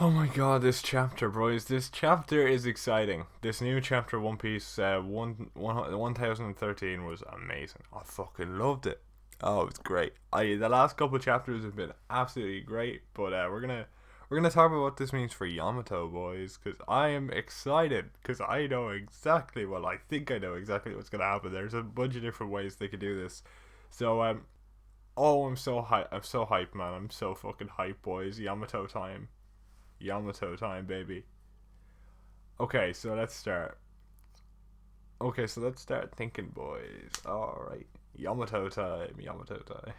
Oh my god, this chapter, boys. This chapter is exciting. This new chapter, One Piece 1013, was amazing. I fucking loved it. Oh, it's great. The last couple of chapters have been absolutely great, but we're gonna talk about what this means for Yamato, boys, because I am excited, because I know exactly, well, I think I know exactly what's gonna happen. There's a bunch of different ways they could do this. So oh, I'm so hyped. I'm so hyped, man. I'm so fucking hyped, boys. Yamato time. Yamato time, baby. Okay, so let's start. Okay, so let's start thinking, boys. Alright. Yamato time. Yamato time.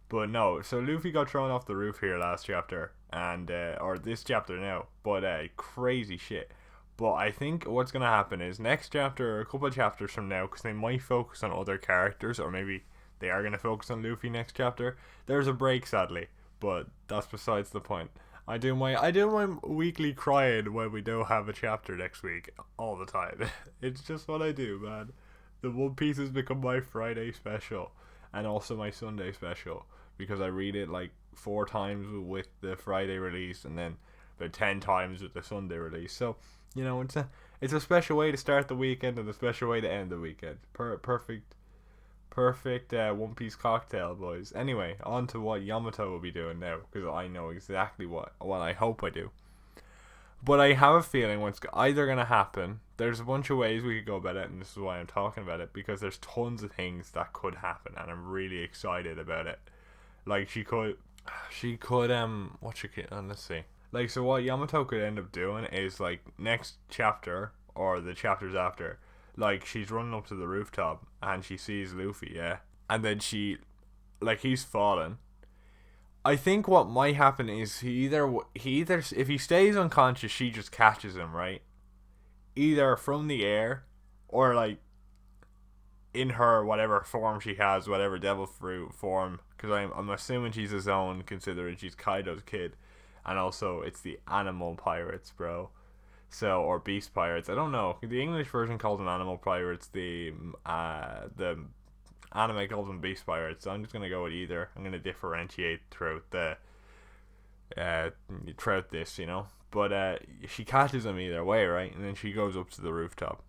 But no, so Luffy got thrown off the roof here last chapter, and or this chapter now. But crazy shit. But I think what's gonna happen is next chapter, or a couple of chapters from now, because they might focus on other characters, or maybe they are gonna focus on Luffy next chapter. There's a break, sadly, but that's besides the point. I do my weekly crying when we don't have a chapter next week all the time. It's just what I do, man. The One Piece has become my Friday special and also my Sunday special because I read it like 4 times with the Friday release and then about 10 times with the Sunday release. So it's a special way to start the weekend and a special way to end the weekend. Perfect One Piece cocktail, boys. Anyway, on to what Yamato will be doing now, because I know exactly what I hope I do. But I have a feeling what's either going to happen. There's a bunch of ways we could go about it, and this is why I'm talking about it, because there's tons of things that could happen, and I'm really excited about it. Like, let's see. Like, so what Yamato could end up doing is, like, next chapter, or the chapters after, like, she's running up to the rooftop and she sees Luffy, yeah, and then he's fallen. I think what might happen is he either if he stays unconscious, she just catches him, right? Either from the air, or like in her whatever form she has, whatever devil fruit form, because I'm assuming she's his own, considering she's Kaido's kid, and also it's the animal pirates, bro. So, or beast pirates. I don't know. The English version calls them animal pirates. The anime calls them beast pirates. So I'm just gonna go with either. I'm gonna differentiate uh throughout this, But she catches him either way, right? And then she goes up to the rooftop.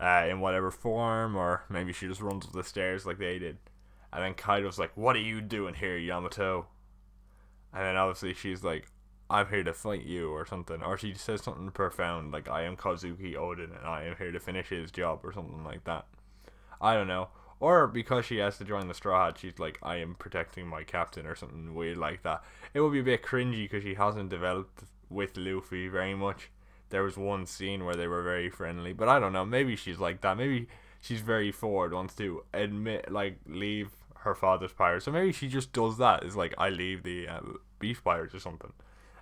In whatever form, or maybe she just runs up the stairs like they did. And then Kaido's like, "What are you doing here, Yamato?" And then obviously she's like, "I'm here to fight you," or something. Or she says something profound, like, "I am Kazuki Odin and I am here to finish his job," or something like that. I don't know. Or because she has to join the Straw Hat, she's like, "I am protecting my captain," or something weird like that. It would be a bit cringy because she hasn't developed with Luffy very much. There was one scene where they were very friendly, but I don't know. Maybe she's like that. Maybe she's very forward, wants to leave her father's pirates. So maybe she just does that. Is like, I leave the beef pirates or something,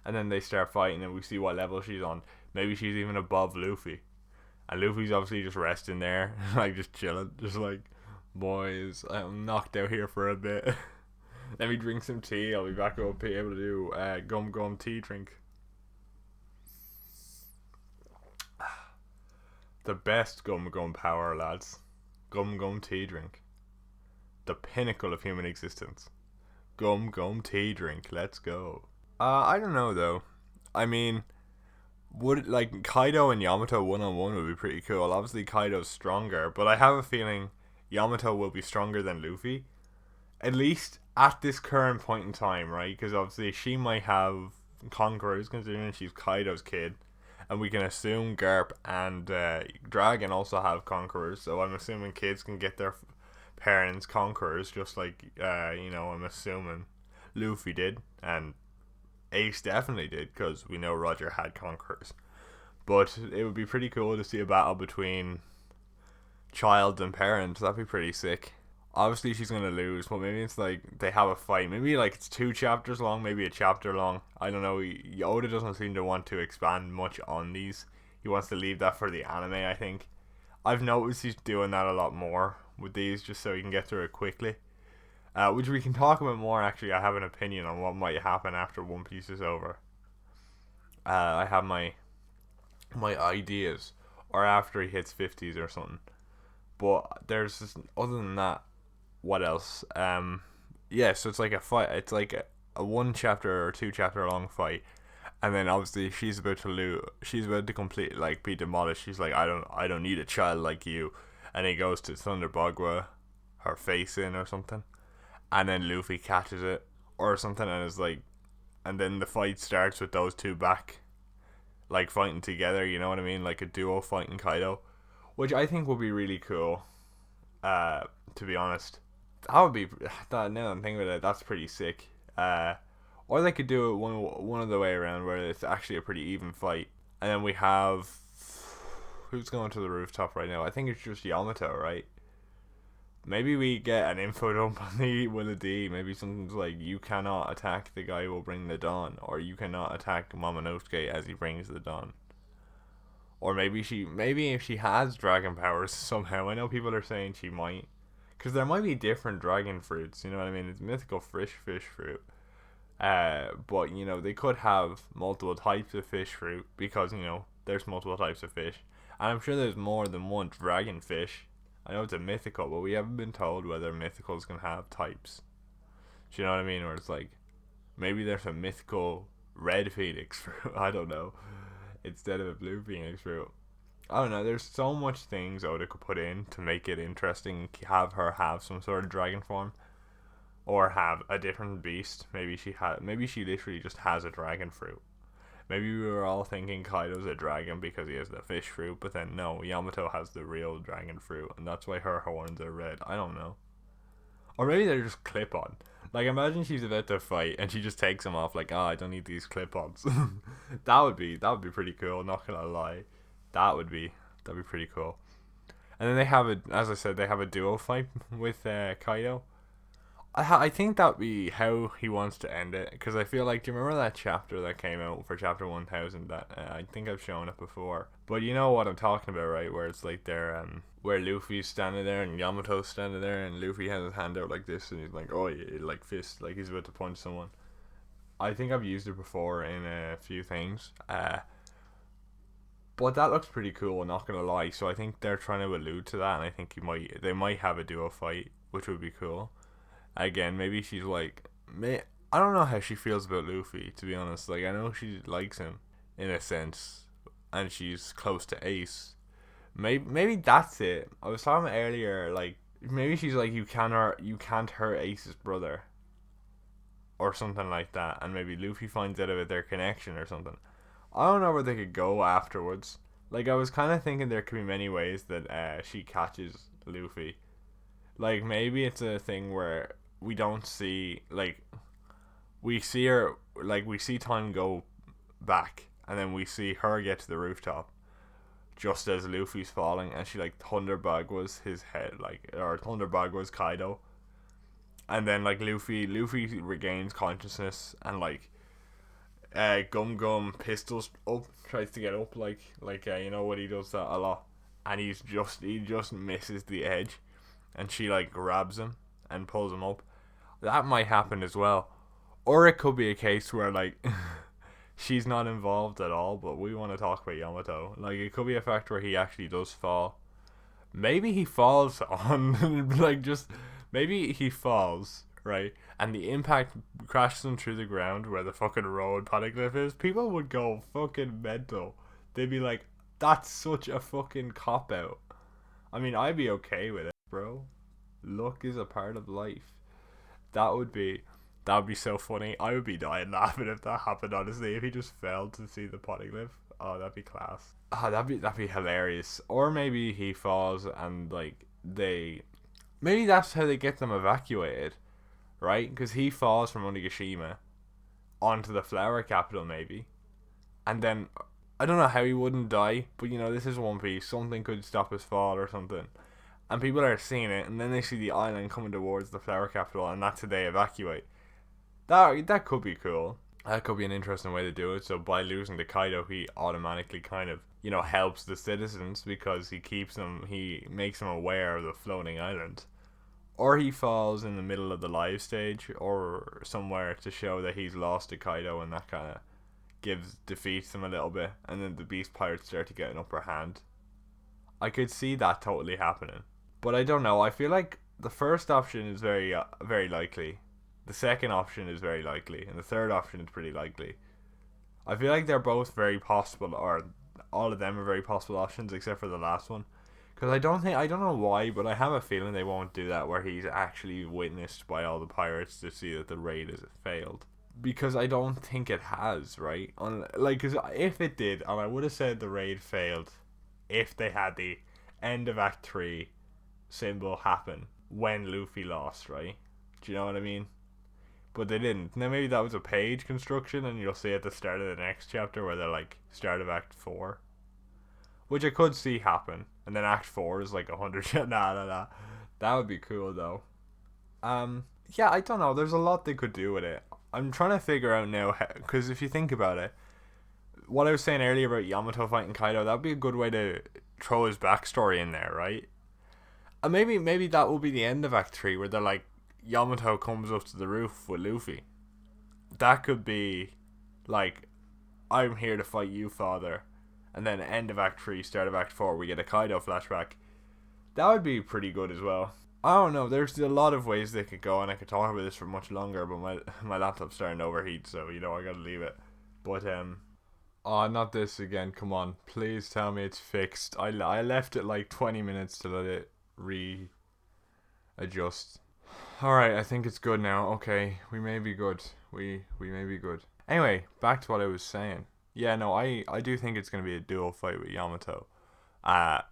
and then they start fighting, and we see what level she's on. Maybe she's even above Luffy, and Luffy's obviously just resting there, like just chilling, just like, "Boys, I'm knocked out here for a bit. Let me drink some tea. I'll be back up, be able to do gum gum tea drink." The best gum gum power, lads. Gum gum tea drink. The pinnacle of human existence. Gum gum tea drink. Let's go. I don't know though. I mean, would like Kaido and Yamato 1-on-1 would be pretty cool. Obviously Kaido's stronger, but I have a feeling Yamato will be stronger than Luffy. At least at this current point in time, right? Because obviously she might have conquerors, considering she's Kaido's kid. And we can assume Garp and Dragon also have conquerors. So I'm assuming kids can get their parents conquerors, just like, I'm assuming Luffy did. And Ace definitely did, because we know Roger had conquerors. But it would be pretty cool to see a battle between child and parent. That'd be pretty sick. Obviously she's gonna lose, but maybe it's like they have a fight. Maybe like it's 2 chapters long, maybe a chapter long. I don't know. Yoda doesn't seem to want to expand much on these. He wants to leave that for the anime, I think. I've noticed he's doing that a lot more with these, just so he can get through it quickly. Which we can talk about more. Actually, I have an opinion on what might happen after One Piece is over. I have my ideas, or after he hits 50s or something. But other than that, what else? Yeah, so it's like a fight. It's like a 1 chapter or 2 chapter long fight, and then obviously she's about to lose. She's about to complete like be demolished. She's like, I don't need a child like you, and he goes to Thunder Bagua, her face in or something, and then Luffy catches it or something, and is like, and then the fight starts with those two back, like fighting together. You know what I mean? Like a duo fighting Kaido, which I think would be really cool. To be honest, that would be that. Now I'm thinking about it, that's pretty sick. Or they could do it one of the way around where it's actually a pretty even fight, and then we have who's going to the rooftop right now. I think it's just Yamato, right? Maybe we get an info dump on the Willa D. Maybe something's like, you cannot attack the guy who will bring the dawn, or you cannot attack Momonosuke as he brings the dawn. Or maybe if she has dragon powers somehow. I know people are saying she might, because there might be different dragon fruits. You know what I mean? It's mythical fish fruit. But you know, they could have multiple types of fish fruit because, you know, there's multiple types of fish, and I'm sure there's more than one dragon fish. I know it's a mythical, but we haven't been told whether mythicals can have types. Do you know what I mean? Or it's like, maybe there's a mythical red phoenix fruit. I don't know. Instead of a blue phoenix fruit. I don't know. There's so much things Oda could put in to make it interesting. Have her have some sort of dragon form, or have a different beast. Maybe she literally just has a dragon fruit. Maybe we were all thinking Kaido's a dragon because he has the fish fruit, but then no, Yamato has the real dragon fruit, and that's why her horns are red. I don't know. Or maybe they're just clip-on. Like, imagine she's about to fight and she just takes them off like, I don't need these clip-ons. that would be pretty cool, not gonna lie. That'd be pretty cool. And then they have as I said, they have a duo fight with Kaido. I think that'd be how he wants to end it, because I feel like, do you remember that chapter that came out for chapter 1000 that I think I've shown it before, but you know what I'm talking about, right? Where it's like they're where Luffy's standing there and Yamato's standing there, and Luffy has his hand out like this, and he's like, oh yeah, like fist, like he's about to punch someone. I think I've used it before in a few things, but that looks pretty cool, not gonna lie. So I think they're trying to allude to that, and I think they might have a duo fight, which would be cool. Again, maybe she's like, I don't know how she feels about Luffy, to be honest. Like, I know she likes him in a sense, and she's close to Ace. Maybe that's it. I was talking about earlier, like, maybe she's like, you can't hurt Ace's brother, or something like that, and maybe Luffy finds out about their connection or something. I don't know where they could go afterwards. Like, I was kind of thinking there could be many ways that she catches Luffy. Like, maybe it's a thing where we don't see, like, we see her, like, we see time go back, and then we see her get to the rooftop just as Luffy's falling, and she, like, Thunderbaguas his head, like, or Thunderbaguas Kaido, and then, like, Luffy regains consciousness, and, like, Gum Gum pistols up, tries to get up, like you know what, he does that a lot, and he just misses the edge, and she, like, grabs him and pulls him up. That might happen as well. Or it could be a case where, like, she's not involved at all, but we want to talk about Yamato. Like, it could be a fact where he actually does fall. Maybe he falls on, like, maybe he falls, right? And the impact crashes him through the ground where the fucking road poneglyph is. People would go fucking mental. They'd be like, that's such a fucking cop-out. I mean, I'd be okay with it, bro. Luck is a part of life. That would be so funny. I would be dying laughing if that happened, honestly. If he just fell to see the poneglyph. Oh, that'd be class. That'd be hilarious. Or maybe he falls and, like, maybe that's how they get them evacuated, right? Because he falls from Onigashima onto the flower capital, maybe. And then, I don't know how he wouldn't die, but, you know, this is One Piece. Something could stop his fall or something. And people are seeing it, and then they see the island coming towards the flower capital, and that's how they evacuate. That could be cool. That could be an interesting way to do it. So by losing to Kaido, he automatically kind of, you know, helps the citizens because he makes them aware of the floating island. Or he falls in the middle of the live stage, or somewhere to show that he's lost to Kaido, and that kind of defeats him a little bit, and then the Beast Pirates start to get an upper hand. I could see that totally happening. But I don't know. I feel like the first option is very, very likely. The second option is very likely, and the third option is pretty likely. I feel like they're both very possible, or all of them are very possible options, except for the last one. Because I don't know why, but I have a feeling they won't do that where he's actually witnessed by all the pirates to see that the raid has failed. Because I don't think it has, right? Cause if it did, and I would have said the raid failed if they had the end of Act 3 symbol happen when Luffy lost, right? Do you know what I mean? But they didn't. Now maybe that was a page construction, and you'll see at the start of the next chapter where they're like start of Act 4, which I could see happen, and then Act 4 is like 100. Nah. That would be cool though. Yeah, I don't know. There's a lot they could do with it. I'm trying to figure out now, because if you think about it, what I was saying earlier about Yamato fighting Kaido, that'd be a good way to throw his backstory in there, right? And maybe that will be the end of Act 3, where they're like, Yamato comes up to the roof with Luffy. That could be like, I'm here to fight you, father. And then end of Act 3, start of Act 4, we get a Kaido flashback. That would be pretty good as well. I don't know, there's a lot of ways they could go, and I could talk about this for much longer, but my laptop's starting to overheat, so you know I gotta leave it. But oh, not this again, come on, please tell me it's fixed. I left it like 20 minutes to let it readjust. Alright, I think it's good now. Okay, we may be good. We may be good. Anyway, back to what I was saying. Yeah, no, I do think it's going to be a dual fight with Yamato. I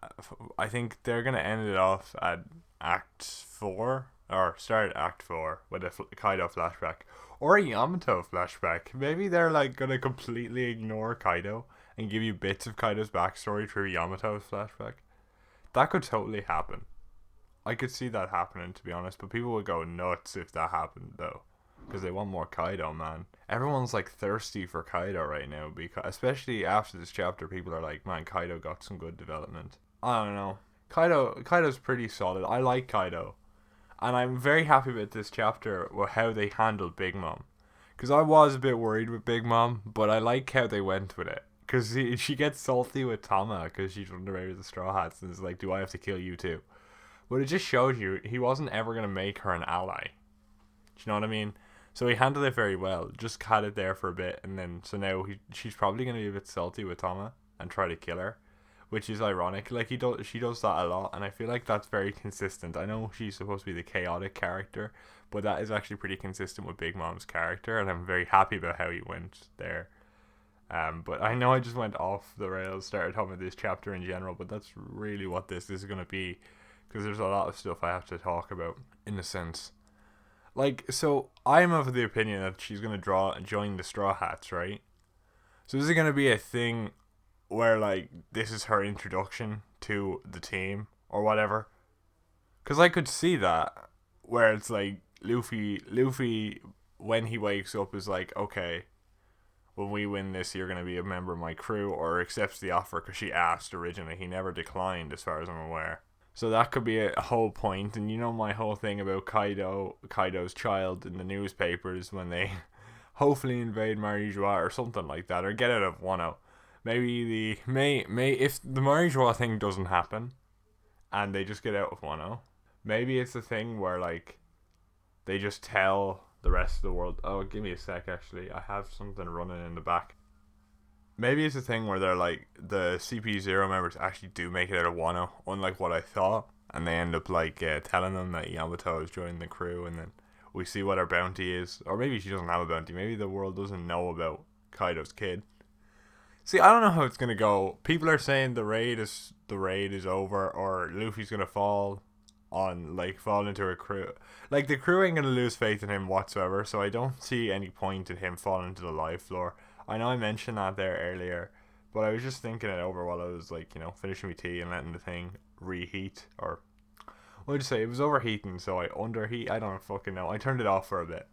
think they're going to end it off at Act 4, or start Act 4 with a Kaido flashback. Or a Yamato flashback. Maybe they're like going to completely ignore Kaido and give you bits of Kaido's backstory through Yamato's flashback. That could totally happen. I could see that happening, to be honest, but people would go nuts if that happened, though, because they want more Kaido, man. Everyone's like thirsty for Kaido right now, because especially after this chapter, people are like, man, Kaido got some good development. I don't know. Kaido's pretty solid. I like Kaido, and I'm very happy with this chapter with how they handled Big Mom, because I was a bit worried with Big Mom, but I like how they went with it. Because she gets salty with Tama because she's running away with the Straw Hats, and is like, do I have to kill you too? But it just shows you he wasn't ever going to make her an ally. Do you know what I mean? So he handled it very well. Just had it there for a bit, and then so now she's probably going to be a bit salty with Tama and try to kill her, which is ironic. Like she does that a lot, and I feel like that's very consistent. I know she's supposed to be the chaotic character, but that is actually pretty consistent with Big Mom's character, and I'm very happy about how he went there. But I know I just went off the rails, started talking about this chapter in general, but that's really what this is going to be. Because there's a lot of stuff I have to talk about, in a sense. Like, so I'm of the opinion that she's going to join the Straw Hats, right? So is it going to be a thing where, like, this is her introduction to the team, or whatever? Because I could see that, where it's like, Luffy, when he wakes up, is like, okay, when we win this, you're going to be a member of my crew, or accepts the offer, because she asked originally. He never declined, as far as I'm aware. So that could be a whole point. And you know my whole thing about Kaido's child in the newspapers when they hopefully invade Marijois or something like that, or get out of Wano. Maybe if the Marijois thing doesn't happen and they just get out of Wano, maybe it's a thing where like they just tell the rest of the world, oh, give me a sec, actually, I have something running in the back. Maybe it's a thing where they're like, the CP0 members actually do make it out of Wano, unlike what I thought, and they end up like telling them that Yamato is joining the crew, and then we see what her bounty is. Or maybe she doesn't have a bounty, maybe the world doesn't know about Kaido's kid. See, I don't know how it's gonna go. People are saying the raid is over, or Luffy's gonna fall into a crew. Like, the crew ain't gonna lose faith in him whatsoever, so I don't see any point in him falling to the live floor. I know I mentioned that there earlier, but I was just thinking it over while I was like, finishing my tea and letting the thing reheat, or what would you say? It was overheating, so I underheat. I don't fucking know. I turned it off for a bit,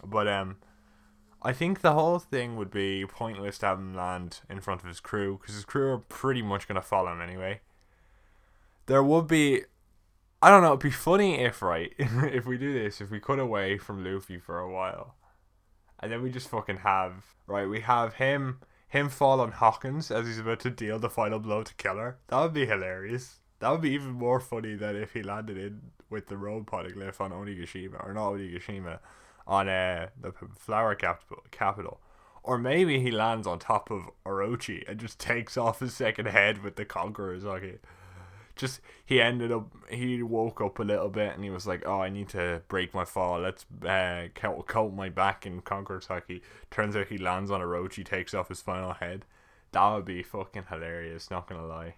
but I think the whole thing would be pointless to have him land in front of his crew, because his crew are pretty much gonna follow him anyway. There would be, I don't know. It'd be funny if if we do this, if we cut away from Luffy for a while. And then we just fucking we have him fall on Hawkins as he's about to deal the final blow to kill her. That would be hilarious. That would be even more funny than if he landed in with the road poneglyph on Onigashima, or not Onigashima, on the flower capital. Or maybe he lands on top of Orochi and just takes off his second head with the Conqueror's Haki. Just he woke up a little bit and he was like, oh, I need to break my fall. Let's coat my back in Conqueror's Haki. Turns out he lands on Orochi, takes off his final head. That would be fucking hilarious, not gonna lie.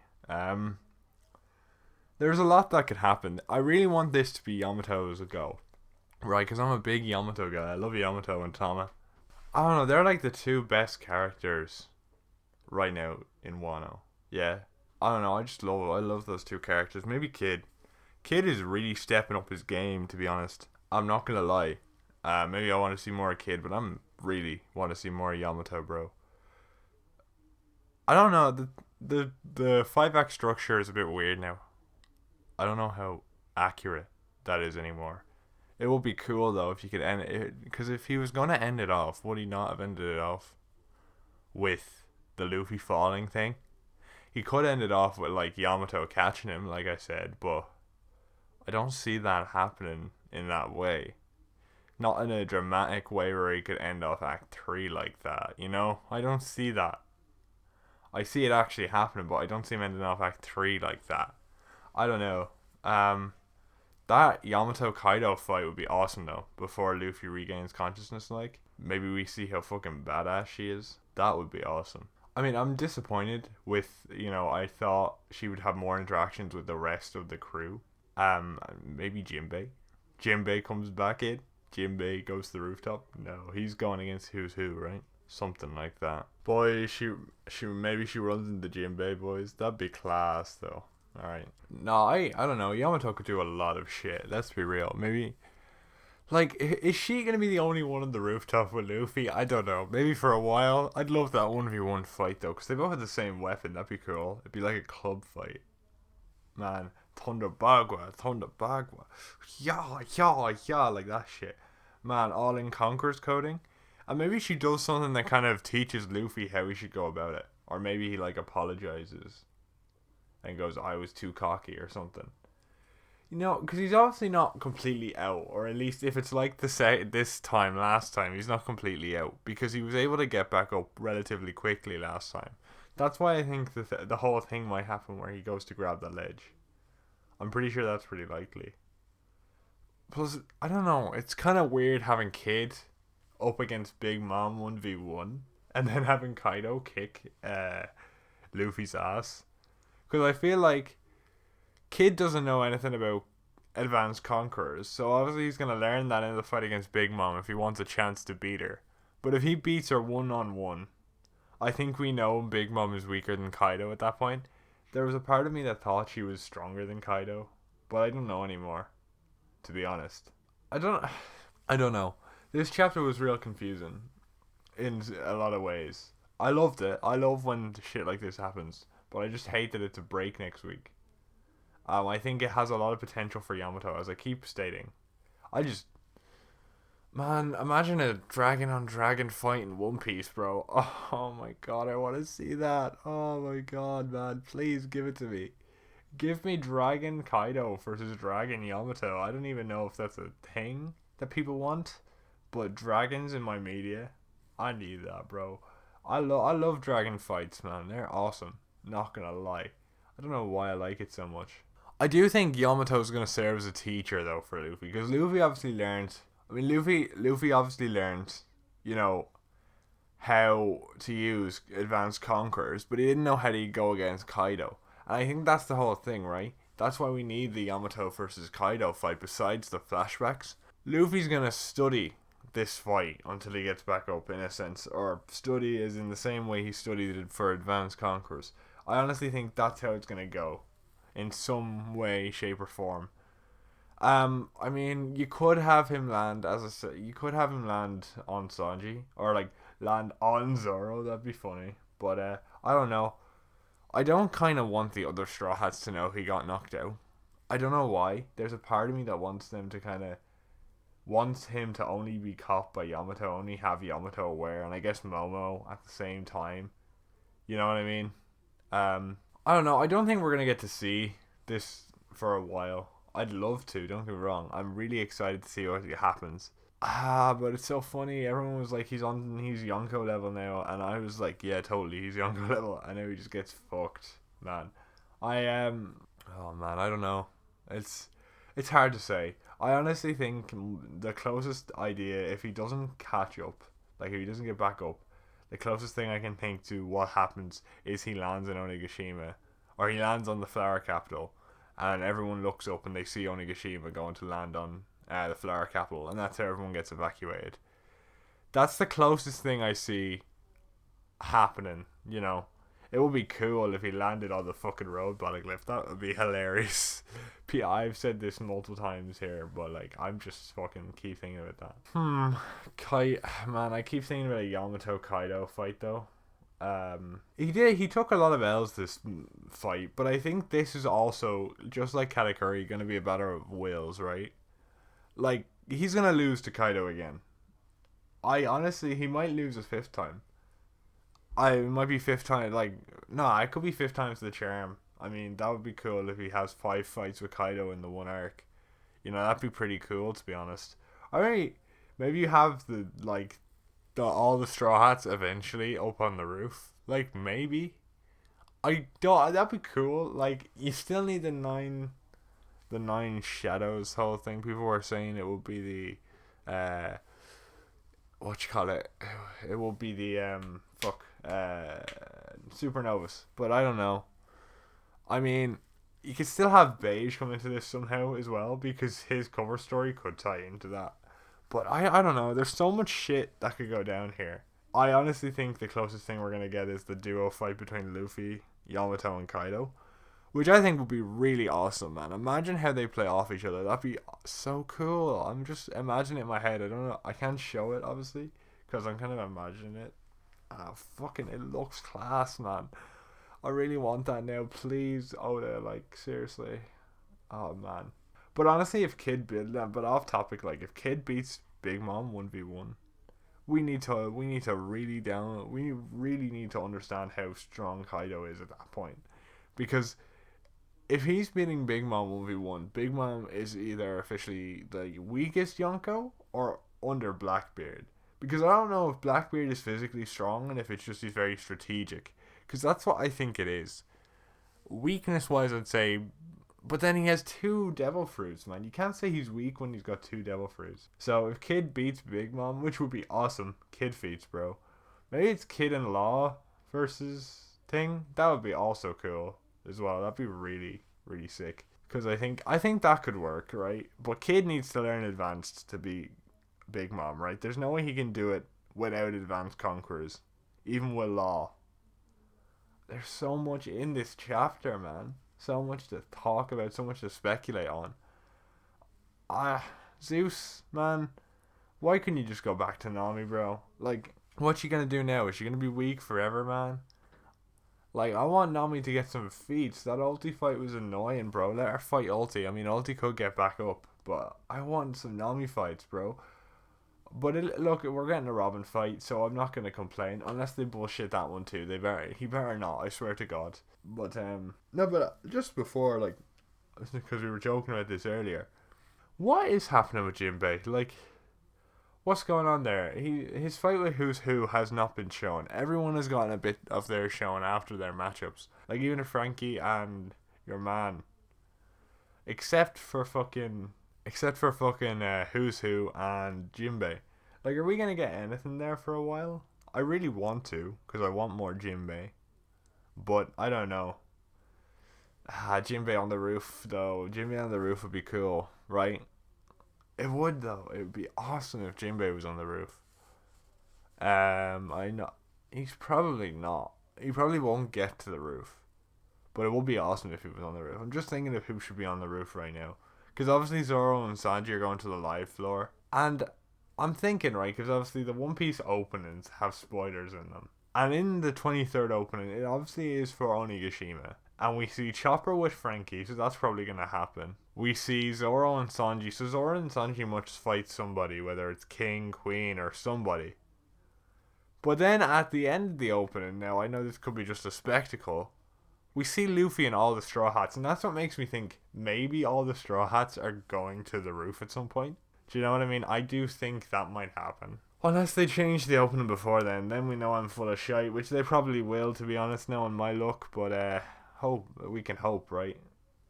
There's a lot that could happen. I really want this to be Yamato's go. Right, because I'm a big Yamato guy. I love Yamato and Tama. I don't know, they're like the two best characters right now in Wano. Yeah. I don't know, I love those two characters. Maybe Kid. Kid is really stepping up his game, to be honest. I'm not gonna lie. Maybe I want to see more of Kid, but I'm really want to see more of Yamato, bro. I don't know, the 5-act structure is a bit weird now. I don't know how accurate that is anymore. It would be cool though if you could end it, because if he was gonna end it off, would he not have ended it off with the Luffy falling thing? He could end it off with like Yamato catching him, like I said, but I don't see that happening in that way. Not in a dramatic way where he could end off Act 3 like that, you know? I don't see that. I see it actually happening, but I don't see him ending off Act 3 like that. I don't know. That Yamato Kaido fight would be awesome though, before Luffy regains consciousness, like. Maybe we see how fucking badass she is. That would be awesome. I mean, I'm disappointed with, I thought she would have more interactions with the rest of the crew. Maybe Jinbei. Jinbei comes back in. Jinbei goes to the rooftop. No, he's going against who's who, right? Something like that. Boy, maybe she runs into Jinbei, boys. That'd be class, though. Alright. No, I don't know. Yamato could do a lot of shit. Let's be real. Maybe... Like, is she going to be the only one on the rooftop with Luffy? I don't know. Maybe for a while. I'd love that 1v1 fight, though, because they both have the same weapon. That'd be cool. It'd be like a club fight. Man. Thunderbagua. Yeah, like that shit. Man, all in Conqueror's coding. And maybe she does something that kind of teaches Luffy how he should go about it. Or maybe he, like, apologizes. And goes, I was too cocky or something. Because he's obviously not completely out, or at least if it's like this time last time, he's not completely out, because he was able to get back up relatively quickly last time. That's why I think the whole thing might happen where he goes to grab the ledge. I'm pretty sure that's pretty likely. Plus, I don't know, it's kind of weird having Kid up against Big Mom 1v1, and then having Kaido kick Luffy's ass. Because I feel like Kid doesn't know anything about advanced conquerors, so obviously he's going to learn that in the fight against Big Mom if he wants a chance to beat her. But if he beats her one-on-one, I think we know Big Mom is weaker than Kaido at that point. There was a part of me that thought she was stronger than Kaido, but I don't know anymore, to be honest. I don't know. This chapter was real confusing in a lot of ways. I loved it. I love when shit like this happens, but I just hate that it's a break next week. I think it has a lot of potential for Yamato, as I keep stating. Man, imagine a dragon on dragon fight in One Piece, bro. Oh my god, I want to see that. Oh my god, man. Please give it to me. Give me Dragon Kaido versus Dragon Yamato. I don't even know if that's a thing that people want, but dragons in my media, I need that, bro. I love dragon fights, man. They're awesome. Not gonna lie. I don't know why I like it so much. I do think Yamato's going to serve as a teacher, though, for Luffy. Because Luffy obviously learned... Luffy obviously learned, how to use advanced conquerors. But he didn't know how to go against Kaido. And I think that's the whole thing, right? That's why we need the Yamato versus Kaido fight, besides the flashbacks. Luffy's going to study this fight until he gets back up, in a sense. Or study is in the same way he studied it for advanced conquerors. I honestly think that's how it's going to go. In some way, shape, or form. I mean, you could have him land, as I said, you could have him land on Sanji, or like land on Zoro. That'd be funny. But I don't know. I don't kind of want the other Straw Hats to know he got knocked out. I don't know why. There's a part of me that wants him to only be caught by Yamato, only have Yamato aware, and I guess Momo at the same time. You know what I mean? I don't know. I don't think we're going to get to see this for a while. I'd love to, don't get me wrong. I'm really excited to see what happens. But it's so funny. Everyone was like, he's Yonko level now, and I was like, yeah, totally, he's Yonko level. And now he just gets fucked, man. I oh man, I don't know. It's it's hard to say. I honestly think the closest idea, if he doesn't catch up, like if he doesn't get back up, the closest thing I can think to what happens is he lands in Onigashima, or he lands on the flower capital, and everyone looks up and they see Onigashima going to land on the flower capital, and that's how everyone gets evacuated. That's the closest thing I see happening. It would be cool if he landed on the fucking road cliff. That would be hilarious. I've said this multiple times here, but like I'm just fucking keep thinking about that. Man, I keep thinking about a Yamato Kaido fight though. He took a lot of L's this fight, but I think this is also just like Katakuri going to be a battle of wills, right? Like he's gonna lose to Kaido again. I honestly, he might lose a fifth time. It might be fifth time. Like, no, it could be fifth time's the charm. I mean, that would be cool if he has 5 fights with Kaido in the one arc. That'd be pretty cool, to be honest. I mean, maybe you have all the Straw Hats eventually up on the roof. Like, maybe. I don't. That'd be cool. Like, you still need the nine shadows whole thing. People were saying it would be the what you call it? It will be the supernovas, but I don't know. I mean, you could still have Beige come into this somehow as well because his cover story could tie into that. But I don't know. There's so much shit that could go down here. I honestly think the closest thing we're gonna get is the duo fight between Luffy, Yamato, and Kaido, which I think would be really awesome, man. Imagine how they play off each other. That'd be so cool. I'm just imagining it in my head. I don't know. I can't show it, obviously, because I'm kind of imagining it. Fucking, it looks class, man. I really want that now. Please, Oda, like, seriously. Oh, man. But honestly, but off topic, like, if Kid beats Big Mom 1v1, we need to we really need to understand how strong Kaido is at that point. Because if he's beating Big Mom 1v1, Big Mom is either officially the weakest Yonko or under Blackbeard. Because I don't know if Blackbeard is physically strong and if it's just he's very strategic. Because that's what I think it is. Weakness wise, I'd say. But then he has 2 devil fruits, man. You can't say he's weak when he's got 2 devil fruits. So if Kid beats Big Mom, which would be awesome, Kid feats, bro. Maybe it's Kid and Law versus thing. That would be also cool as well. That'd be really, really sick. Because I think that could work, right? But Kid needs to learn advanced to be Big Mom, right? There's no way he can do it without advanced conquerors, even with Law. There's so much in this chapter, man. So much to talk about, so much to speculate on. Zeus, man, why couldn't you just go back to Nami, bro? Like, what's she gonna do now? Is she gonna be weak forever, man? Like, I want Nami to get some feats. That ulti fight was annoying, bro. Let her fight ulti. I mean, ulti could get back up, but I want some Nami fights, bro. But look, we're getting a Robin fight, so I'm not gonna complain unless they bullshit that one too. He better not. I swear to God. But no, but just before, like, because we were joking about this earlier, what is happening with Jinbei? Like, what's going on there? His fight with Who's Who has not been shown. Everyone has gotten a bit of their shown after their matchups. Like even Frankie and your man, except for fucking Who's Who and Jinbei. Like, are we gonna get anything there for a while? I really want to, because I want more Jinbei. But I don't know. Jinbei on the roof, though. Jinbei on the roof would be cool, right? It would, though. It would be awesome if Jinbei was on the roof. I know he's probably not. He probably won't get to the roof. But it would be awesome if he was on the roof. I'm just thinking of who should be on the roof right now. Because obviously Zoro and Sanji are going to the live floor. And I'm thinking, right, because obviously the One Piece openings have spoilers in them. And in the 23rd opening, it obviously is for Onigashima. And we see Chopper with Frankie, so that's probably going to happen. We see Zoro and Sanji, so Zoro and Sanji must fight somebody, whether it's King, Queen, or somebody. But then at the end of the opening, now I know this could be just a spectacle, we see Luffy and all the Straw Hats, and that's what makes me think maybe all the Straw Hats are going to the roof at some point. Do you know what I mean? I do think that might happen. Unless they change the opening before then we know I'm full of shite, which they probably will, to be honest, now on my luck. But hope we can hope, right?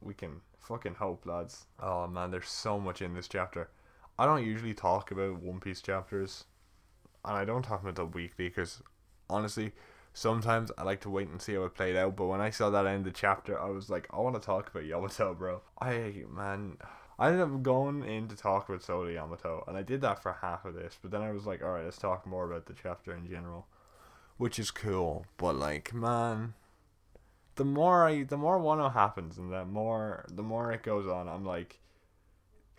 We can fucking hope, lads. Oh man, there's so much in this chapter. I don't usually talk about One Piece chapters, and I don't talk about them weekly because honestly, sometimes I like to wait and see how it played out. But when I saw that end of the chapter, I was like, I want to talk about Yamato, bro. I ended up going in to talk about Solo Yamato, and I did that for half of this. But then I was like, all right, let's talk more about the chapter in general, which is cool. But like, man, the more Wano happens, and the more it goes on, I'm like,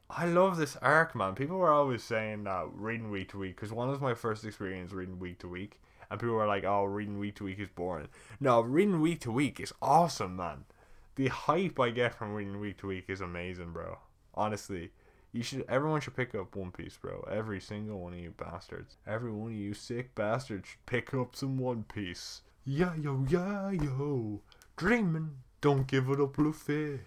I love this arc, man. People were always saying that reading week to week, because one was my first experience reading week to week, and people were like, "Oh, reading week to week is boring." No, reading week to week is awesome, man. The hype I get from reading week to week is amazing, bro. Honestly, everyone should pick up One Piece, bro. Every single one of you bastards, every one of you sick bastards should pick up some One Piece. Yeah, yo, dreaming, don't give it up, Luffy.